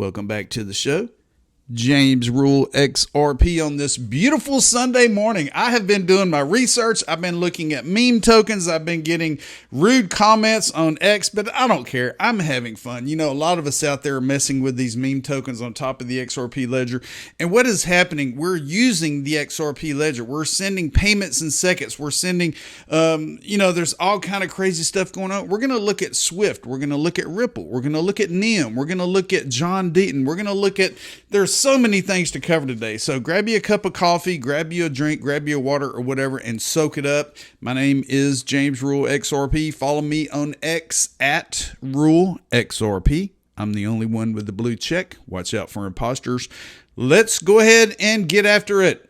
Welcome back to the show. James Rule XRP on this beautiful Sunday morning. I have been doing my research. I've been looking at meme tokens. I've been getting rude comments on X, but I don't care. I'm having fun. You know, a lot of us out there are messing with these meme tokens on top of the XRP ledger. And what is happening? We're using the XRP ledger. We're sending payments in seconds. We're sending, there's all kind of crazy stuff going on. We're going to look at Swift. We're going to look at Ripple. We're going to look at NEM. We're going to look at John Deaton. We're going to look at, there's so many things to cover today. So grab you a cup of coffee, grab you a drink, grab you a water or whatever, and soak it up. My name is James Rule XRP. Follow me on X at Rule XRP. I'm the only one with the blue check. Watch out for imposters. Let's go ahead and get after it.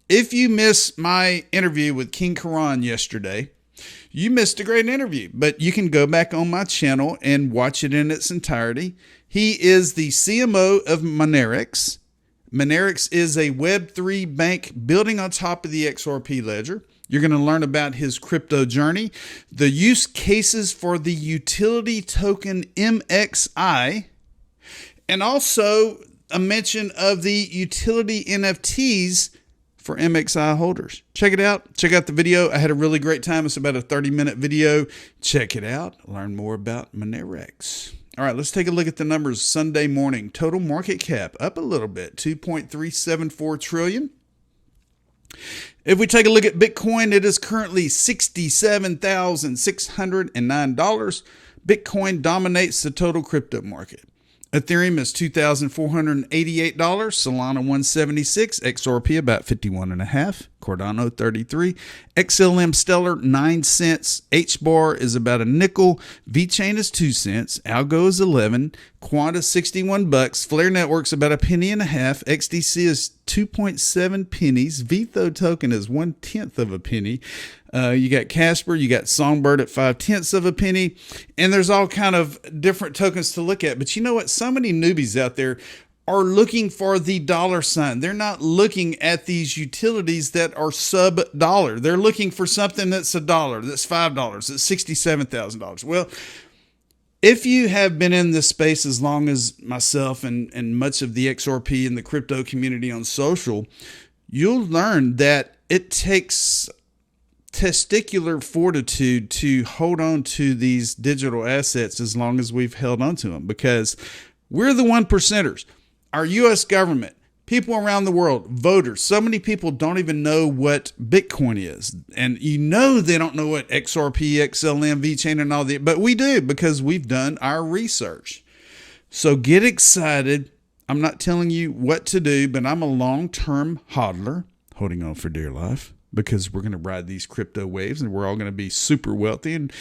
If you missed my interview with King Karan yesterday, you missed a great interview, but you can go back on my channel and watch it in its entirety. He is the CMO of Monerex. Monerex is a Web3 bank building on top of the XRP ledger. You're going to learn about his crypto journey, the use cases for the utility token MXI, and also a mention of the utility NFTs for MXI holders. Check it out. Check out the video. I had a really great time. It's about a 30-minute video. Check it out. Learn more about Monerex. All right, let's take a look at the numbers Sunday morning. Total market cap up a little bit, 2.374 trillion. If we take a look at Bitcoin, it is currently $67,609. Bitcoin dominates the total crypto market. Ethereum is $2,488, Solana 176, XRP about 51.5, Cardano 33, XLM Stellar 9 cents, HBAR is about a nickel, VeChain is 2 cents, Algo is 11, Quanta 61 bucks, Flare Network's about a penny and a half, XDC is 2.7 pennies, VETHO token is 1/10 of a penny. You got Casper, you got Songbird at 5/10 of a penny, and there's all kind of different tokens to look at. But you know what? So many newbies out there are looking for the dollar sign. They're not looking at these utilities that are sub-dollar. They're looking for something that's $1, that's $5, that's $67,000. Well, if you have been in this space as long as myself and much of the XRP and the crypto community on social, you'll learn that it takes testicular fortitude to hold on to these digital assets as long as we've held on to them, because we're the 1%ers. Our U.S. government, people around the world, voters, so many people don't even know what Bitcoin is. And you know they don't know what XRP, XLM, VeChain, and all that, but we do because we've done our research. So get excited. I'm not telling you what to do, but I'm a long-term hodler, holding on for dear life, because we're going to ride these crypto waves and we're all going to be super wealthy, and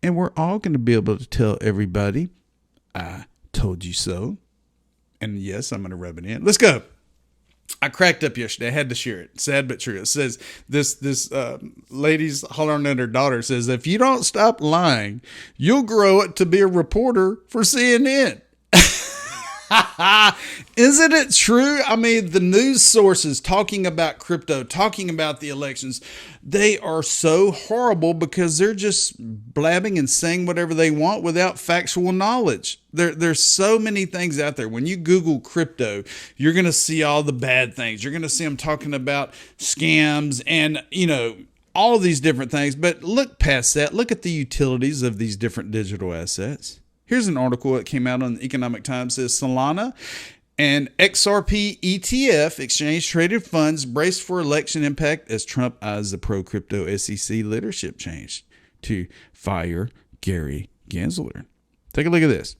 we're all going to be able to tell everybody, I told you so. And yes, I'm going to rub it in. Let's go. I cracked up yesterday. I had to share it. Sad but true. It says this lady's hollering at her daughter, says, if you don't stop lying, you'll grow up to be a reporter for CNN. Isn't it true? I mean, the news sources talking about crypto, talking about the elections, they are so horrible because they're just blabbing and saying whatever they want without factual knowledge. There's so many things out there. When you Google crypto, you're going to see all the bad things. You're going to see them talking about scams and, all these different things. But look past that. Look at the utilities of these different digital assets. Here's an article that came out on the Economic Times. It says Solana and XRP ETF, exchange traded funds, brace for election impact as Trump eyes the pro-crypto SEC leadership change to fire Gary Gensler. Take a look at this.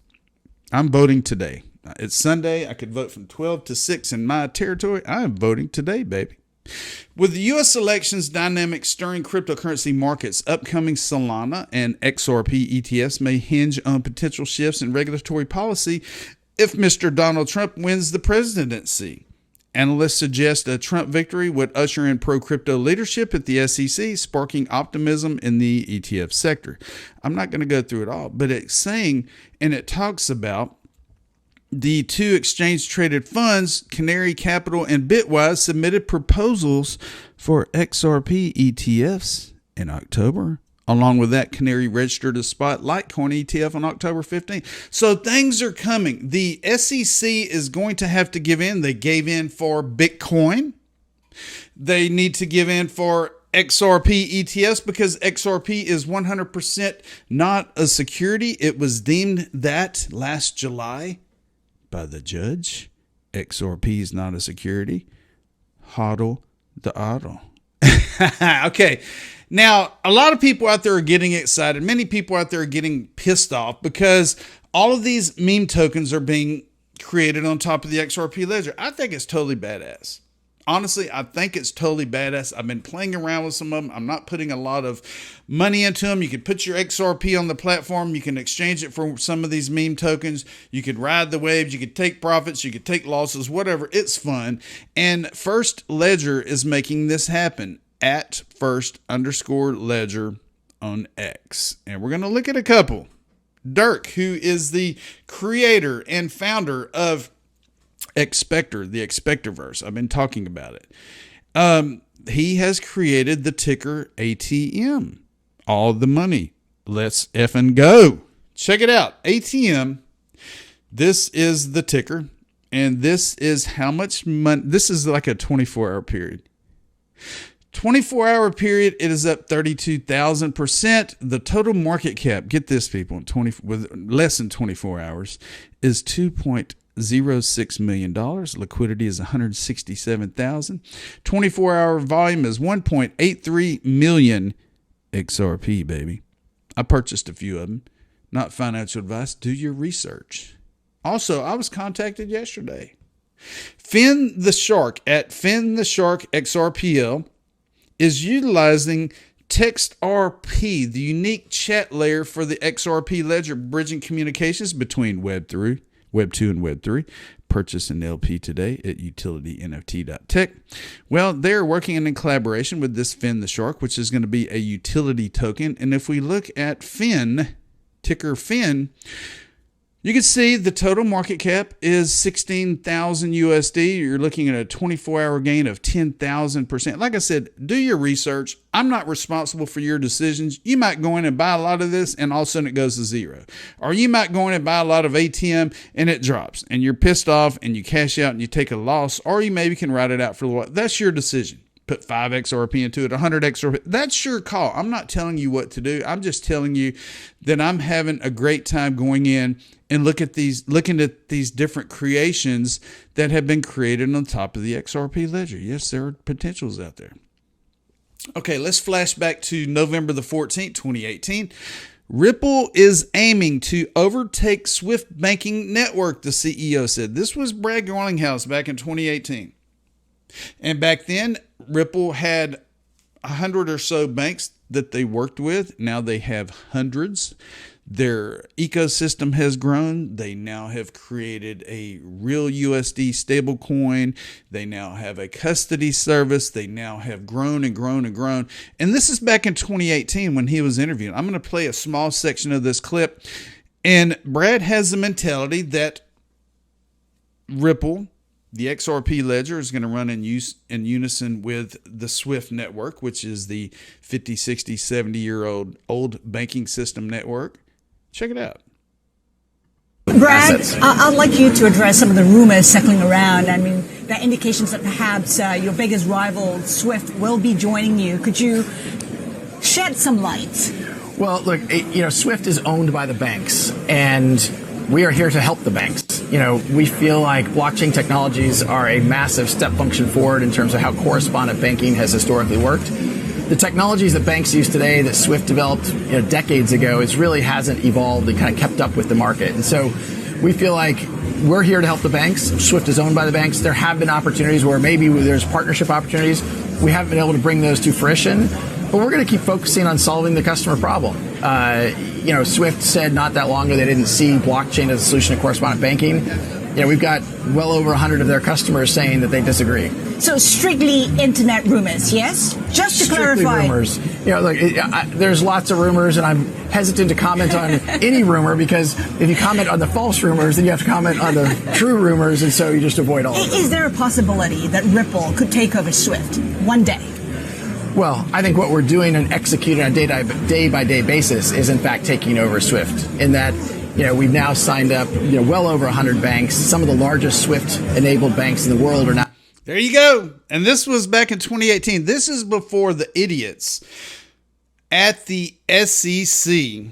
I'm voting today. It's Sunday. I could vote from 12 to 6 in my territory. I am voting today, baby. With the U.S. elections dynamics stirring cryptocurrency markets, upcoming Solana and XRP ETFs may hinge on potential shifts in regulatory policy if Mr. Donald Trump wins the presidency. Analysts suggest a Trump victory would usher in pro-crypto leadership at the SEC, sparking optimism in the ETF sector. I'm not going to go through it all, but it's saying, and it talks about the two exchange-traded funds, Canary Capital and Bitwise, submitted proposals for XRP ETFs in October Along with that, Canary registered a spot Litecoin ETF on October 15th. So things are coming. The SEC is going to have to give in. They gave in for Bitcoin. They need to give in for XRP ETFs because XRP is 100% not a security. It was deemed that last July by the judge. XRP is not a security. Hodl the odl. Okay. Now, a lot of people out there are getting excited. Many people out there are getting pissed off because all of these meme tokens are being created on top of the XRP ledger. I think it's totally badass. Honestly, I think it's totally badass. I've been playing around with some of them. I'm not putting a lot of money into them. You can put your XRP on the platform. You can exchange it for some of these meme tokens. You could ride the waves. You could take profits. You could take losses, whatever. It's fun. And First Ledger is making this happen at @first_ledger on X. And we're going to look at a couple. Dirk, who is the creator and founder of Expector, the Expectorverse. I've been talking about it. He has created the ticker ATM. All the money. Let's effing go. Check it out. ATM. This is the ticker. And this is how much money. This is like a 24-hour period. 24-hour period, it is up 32,000%. The total market cap, get this, people, with less than 24 hours, is $2.06 million. Liquidity is 167,000. 24-hour volume is 1.83 million XRP, baby. I purchased a few of them. Not financial advice. Do your research. Also, I was contacted yesterday. Finn the Shark at Finn the Shark XRPL is utilizing TextRP, the unique chat layer for the XRP ledger, bridging communications between Web 2 and Web 3. Purchase an LP today at utilitynft.tech. Well, they're working in collaboration with this Finn the Shark, which is going to be a utility token. And if we look at Finn, ticker Finn, you can see the total market cap is 16,000 USD. You're looking at a 24-hour gain of 10,000%. Like I said, do your research. I'm not responsible for your decisions. You might go in and buy a lot of this and all of a sudden it goes to zero. Or you might go in and buy a lot of ATM and it drops and you're pissed off and you cash out and you take a loss. Or you maybe can ride it out for a while. That's your decision. Put 5 XRP into it, 100 XRP. That's your call. I'm not telling you what to do. I'm just telling you that I'm having a great time going in and looking at these different creations that have been created on top of the XRP ledger. Yes, there are potentials out there. Okay, let's flash back to November the 14th, 2018. Ripple is aiming to overtake Swift Banking Network, the CEO said. This was Brad Garlinghouse back in 2018. And back then, Ripple had 100 or so banks that they worked with. Now they have hundreds. Their ecosystem has grown. They now have created a real USD stablecoin. They now have a custody service. They now have grown and grown and grown. And this is back in 2018 when he was interviewed. I'm going to play a small section of this clip. And Brad has the mentality that Ripple, the XRP ledger, is going to run in unison with the Swift network, which is the 50, 60, 70-year-old banking system network. Check it out. Brad, I'd like you to address some of the rumors circling around. I mean, there are indications that perhaps your biggest rival, Swift, will be joining you. Could you shed some light? Well, look, Swift is owned by the banks, and we are here to help the banks. We feel like blockchain technologies are a massive step function forward in terms of how correspondent banking has historically worked. The technologies that banks use today that Swift developed decades ago really hasn't evolved and kind of kept up with the market. And so we feel like we're here to help the banks. Swift is owned by the banks. There have been opportunities where maybe there's partnership opportunities. We haven't been able to bring those to fruition, but we're going to keep focusing on solving the customer problem. Swift said not that long ago they didn't see blockchain as a solution to correspondent banking. We've got well over 100 of their customers saying that they disagree. So strictly internet rumors, yes? Just to clarify. Rumors. There's lots of rumors, and I'm hesitant to comment on any rumor because if you comment on the false rumors, then you have to comment on the true rumors, and so you just avoid all of them. Is there a possibility that Ripple could take over Swift one day? Well, I think what we're doing and executing on a day-by-day basis is, in fact, taking over SWIFT. In that, we've now signed up, well over 100 banks. Some of the largest SWIFT-enabled banks in the world are now. There you go. And this was back in 2018. This is before the idiots at the SEC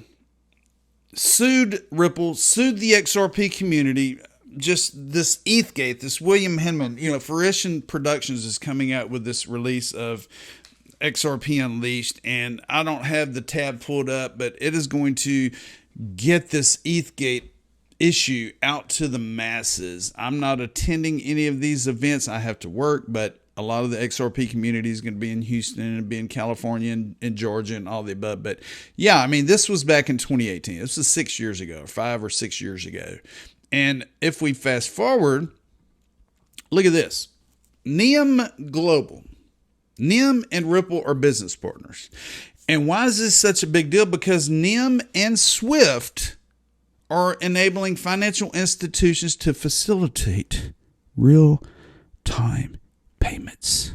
sued Ripple, sued the XRP community. Just this ETHgate, this William Hinman, Fruition Productions is coming out with this release of XRP Unleashed, and I don't have the tab pulled up, but it is going to get this ETHgate issue out to the masses. I'm not attending any of these events. I have to work, but a lot of the XRP community is going to be in Houston and be in California and Georgia and all the above. But yeah, I mean, this was back in 2018. This was 6 years ago, or 5 or 6 years ago. And if we fast forward, look at this. NEM Global. NEM and Ripple are business partners. And why is this such a big deal? Because NEM and SWIFT are enabling financial institutions to facilitate real-time payments.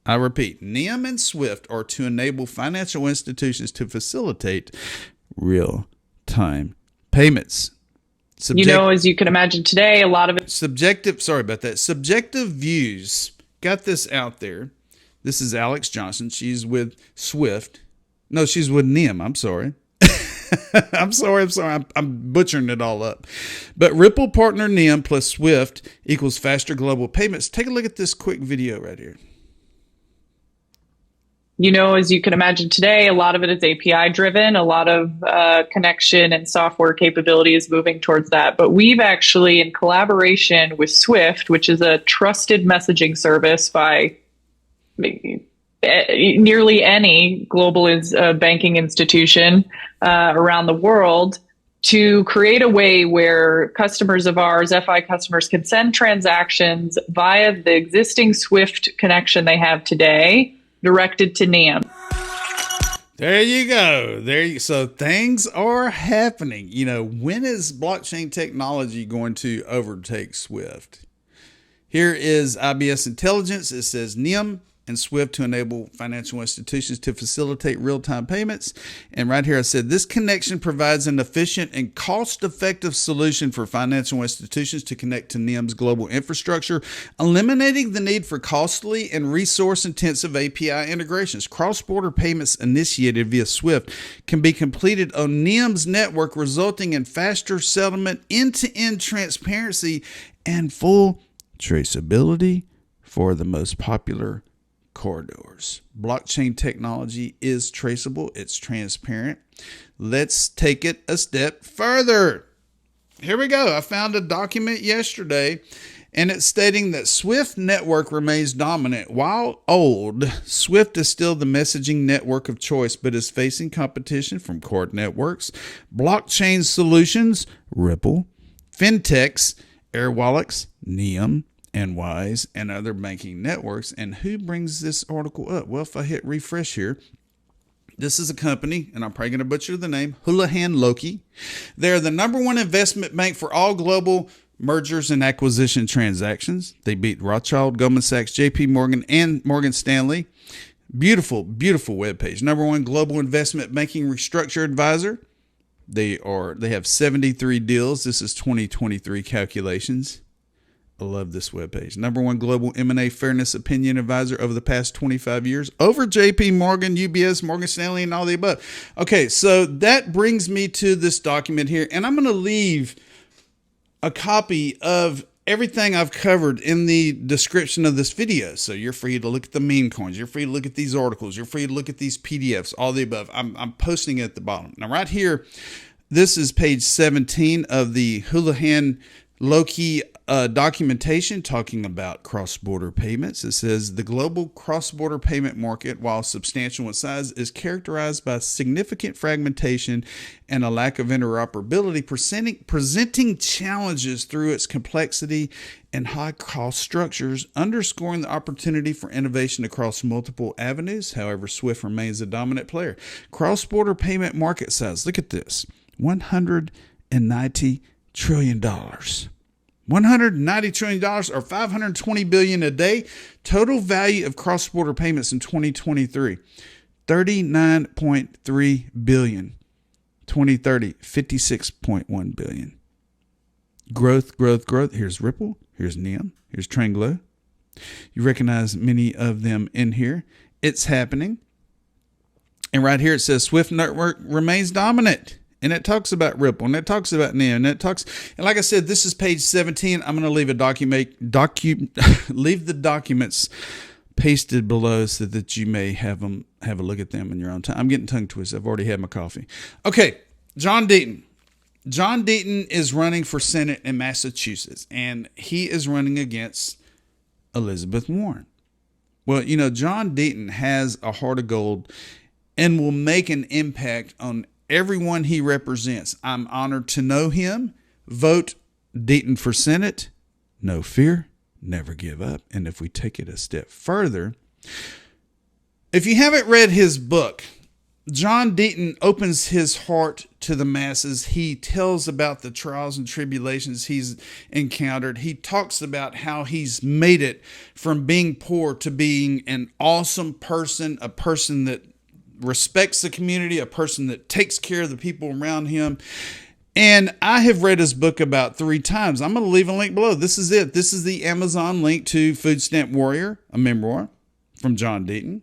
I repeat, NEM and SWIFT are to enable financial institutions to facilitate real-time payments. As you can imagine today, a lot of it. Subjective views got this out there. This is Alex Johnson. She's with SWIFT. No, she's with NEM. I'm sorry. I'm sorry. I'm butchering it all up. But Ripple partner NEM plus SWIFT equals faster global payments. Take a look at this quick video right here. As you can imagine today, a lot of it is API driven. A lot of connection and software capability is moving towards that. But we've actually, in collaboration with SWIFT, which is a trusted messaging service by nearly any global banking institution around the world, to create a way where customers of ours, FI customers, can send transactions via the existing SWIFT connection they have today, directed to NEM. There you go. So things are happening. When is blockchain technology going to overtake SWIFT? Here is IBS Intelligence. It says NEM and SWIFT to enable financial institutions to facilitate real-time payments. And right here I said, this connection provides an efficient and cost-effective solution for financial institutions to connect to NEM's global infrastructure, eliminating the need for costly and resource-intensive API integrations. Cross-border payments initiated via SWIFT can be completed on NEM's network, resulting in faster settlement, end-to-end transparency, and full traceability for the most popular corridors. Blockchain technology is traceable. It's transparent. Let's take it a step further. Here we go. I found a document yesterday, and it's stating that SWIFT network remains dominant. While old, SWIFT is still the messaging network of choice, but is facing competition from card networks, blockchain solutions, Ripple, fintechs, Air Wallets, NEM, and Wise, and other banking networks. And who brings this article up? Well, if I hit refresh here, this is a company, and I'm probably going to butcher the name, Houlihan Lokey. They're the #1 investment bank for all global mergers and acquisition transactions. They beat Rothschild, Goldman Sachs, JP Morgan, and Morgan Stanley. Beautiful, beautiful webpage. #1 global investment banking restructure advisor. They have 73 deals. This is 2023 calculations. I love this webpage. #1 global M&A fairness opinion advisor over the past 25 years, over JP Morgan, UBS, Morgan Stanley, and all the above. Okay, so that brings me to this document here, and I'm going to leave a copy of everything I've covered in the description of this video. So you're free to look at the meme coins. You're free to look at these articles. You're free to look at these PDFs, all the above. I'm posting it at the bottom. Now, right here, this is page 17 of the Houlihan Lokey documentation talking about cross-border payments. It says the global cross-border payment market, while substantial in size, is characterized by significant fragmentation and a lack of interoperability, presenting challenges through its complexity and high-cost structures, underscoring the opportunity for innovation across multiple avenues. However, SWIFT remains a dominant player. Cross-border payment market size, look at this, $190 trillion. $190 trillion or $520 billion a day. Total value of cross-border payments in 2023, $39.3 billion. 2030, $56.1 billion. Growth. Here's Ripple. Here's Neon. Here's Tranglo. You recognize many of them in here. It's happening. And right here it says Swift network remains dominant. And it talks about Ripple, and it talks about Neon, and like I said, this is page 17. I'm going to leave leave the documents pasted below so that you may have a look at them in your own time. I'm getting tongue twisted. I've already had my coffee. Okay, John Deaton. John Deaton is running for Senate in Massachusetts, and he is running against Elizabeth Warren. Well, John Deaton has a heart of gold and will make an impact on everyone he represents. I'm honored to know him. Vote Deaton for Senate. No fear. Never give up. And if we take it a step further, if you haven't read his book, John Deaton opens his heart to the masses. He tells about the trials and tribulations he's encountered. He talks about how he's made it from being poor to being an awesome person, a person that respects the community, a person that takes care of the people around him. And I have read his book about 3 times. I'm going to leave a link below. This is it. This is the Amazon link to Food Stamp Warrior, a memoir from John Deaton.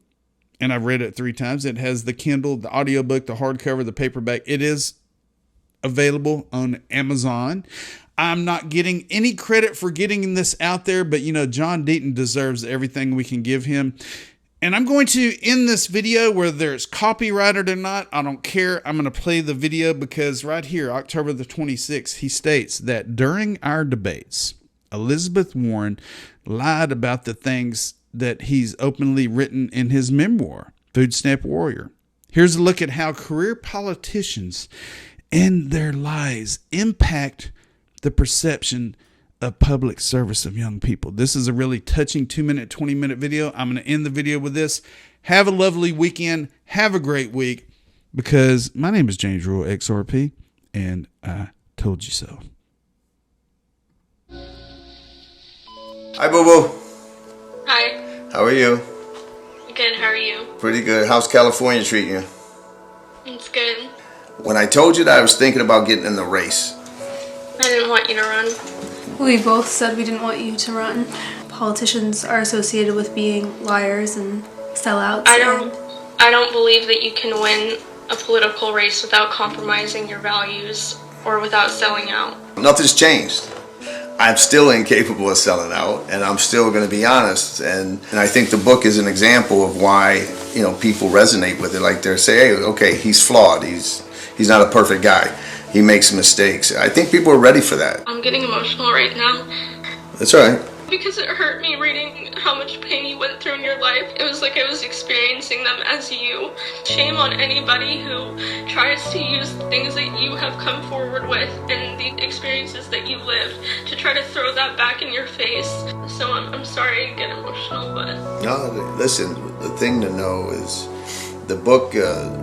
And I've read it 3 times. It has the Kindle, the audiobook, the hardcover, the paperback. It is available on Amazon. I'm not getting any credit for getting this out there, but John Deaton deserves everything we can give him. And I'm going to end this video, whether it's copyrighted or not, I don't care. I'm going to play the video because right here, October the 26th, he states that during our debates, Elizabeth Warren lied about the things that he's openly written in his memoir, Food Stamp Warrior. Here's a look at how career politicians and their lies impact the perception of public service of young people. This is a really touching 2-minute, 20-minute video. I'm going to end the video with this. Have a lovely weekend. Have a great week, because my name is James Rule, XRP, and I told you so. Hi, Boo Boo. Hi. How are you? Good, how are you? Pretty good. How's California treating you? It's good. When I told you that I was thinking about getting in the race. I didn't want you to run. We both said we didn't want you to run. Politicians are associated with being liars and sellouts. I don't believe that you can win a political race without compromising your values or without selling out. Nothing's changed. I'm still incapable of selling out, and I'm still going to be honest. And I think the book is an example of why people resonate with it. Like they say, hey, okay, he's flawed. He's not a perfect guy. He makes mistakes. I think people are ready for that. I'm getting emotional right now. That's all right. Because it hurt me reading how much pain you went through in your life. It was like I was experiencing them as you. Shame on anybody who tries to use the things that you have come forward with and the experiences that you lived to try to throw that back in your face. So I'm sorry I get emotional, but... No, listen, the thing to know is the book,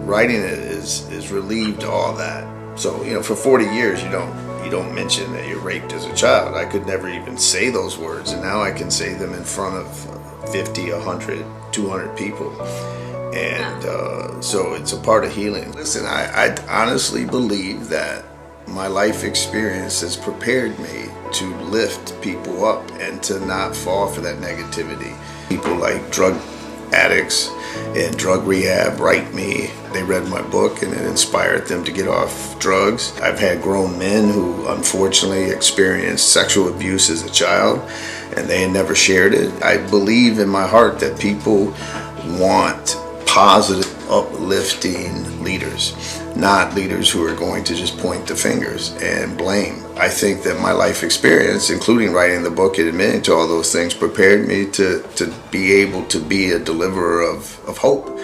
writing it is relieved all that. So, for 40 years, you don't mention that you're raped as a child. I could never even say those words, and now I can say them in front of 50, 100, 200 people. And so it's a part of healing. Listen, I honestly believe that my life experience has prepared me to lift people up and to not fall for that negativity. People like drug addicts and drug rehab write me. They read my book and it inspired them to get off drugs. I've had grown men who unfortunately experienced sexual abuse as a child and they had never shared it. I believe in my heart that people want positive, uplifting leaders, not leaders who are going to just point the fingers and blame. I think that my life experience, including writing the book and admitting to all those things, prepared me to be able to be a deliverer of hope.